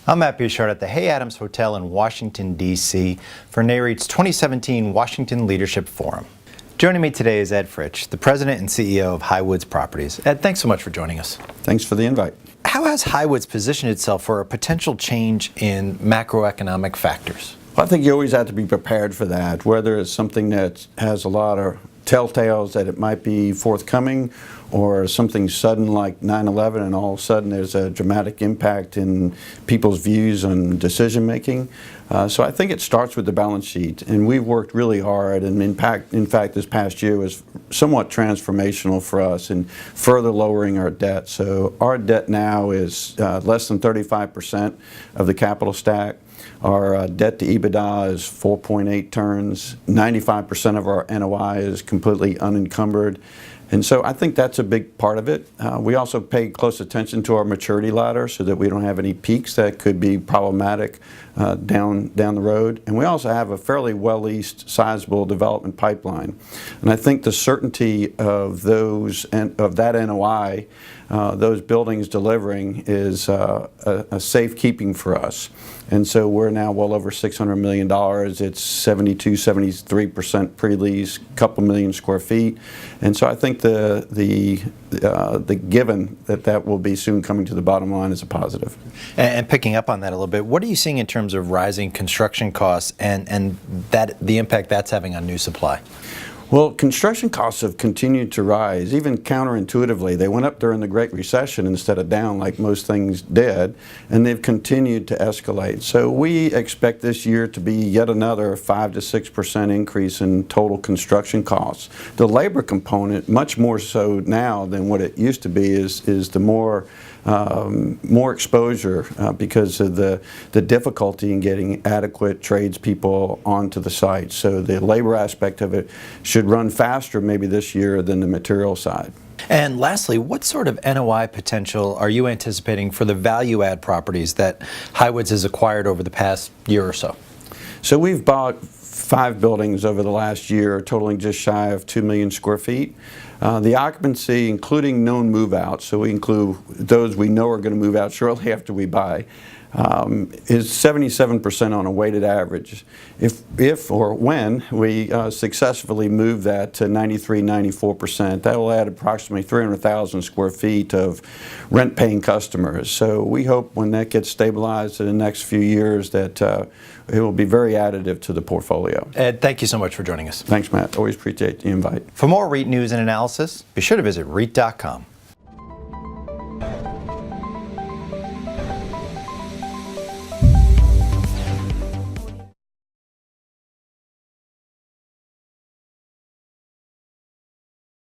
I'm Matt Bouchard at the Hay Adams Hotel in Washington, D.C. for NAREIT's 2017 Washington Leadership Forum. Joining me today is Ed Fritsch, the President and CEO of Highwoods Properties. Ed, thanks so much for joining us. Thanks for the invite. How has Highwoods positioned itself for a potential change in macroeconomic factors? Well, I think you always have to be prepared for that, whether it's something that has a lot of telltales that it might be forthcoming, or something sudden like 9/11 and all of a sudden there's a dramatic impact in people's views on decision making. So I think it starts with the balance sheet, and we've worked really hard, and in fact this past year was somewhat transformational for us in further lowering our debt. So our debt now is less than 35% of the capital stack. Our debt to EBITDA is 4.8 turns. 95% of our NOI is completely unencumbered. And so I think that's a big part of it. We also pay close attention to our maturity ladder so that we don't have any peaks that could be problematic down the road. And we also have a fairly well-leased, sizable development pipeline. And I think the certainty of that NOI, those buildings delivering, is a safekeeping for us. And so we're now well over $600 million. It's 73% pre-lease, couple million square feet. And so I think the given that will be soon coming to the bottom line is a positive. And picking up on that a little bit, what are you seeing in terms of rising construction costs and the impact that's having on new supply? Well, construction costs have continued to rise, even counterintuitively. They went up during the Great Recession instead of down like most things did, and they've continued to escalate. So we expect this year to be yet another 5 to 6% increase in total construction costs. The labor component, much more so now than what it used to be, is the more exposure because of the difficulty in getting adequate tradespeople onto the site. So the labor aspect of it should run faster maybe this year than the material side. And lastly, what sort of NOI potential are you anticipating for the value-add properties that Highwoods has acquired over the past year or so? So we've bought 5 buildings over the last year, totaling just shy of 2 million square feet. The occupancy, including known move-outs, so we include those we know are going to move out shortly after we buy, is 77% on a weighted average. If or when we successfully move that to 93-94%, that will add approximately 300,000 square feet of rent-paying customers. So we hope when that gets stabilized in the next few years that it will be very additive to the portfolio. Ed, thank you so much for joining us. Thanks, Matt. Always appreciate the invite. For more REIT news and analysis, be sure to visit REIT.com.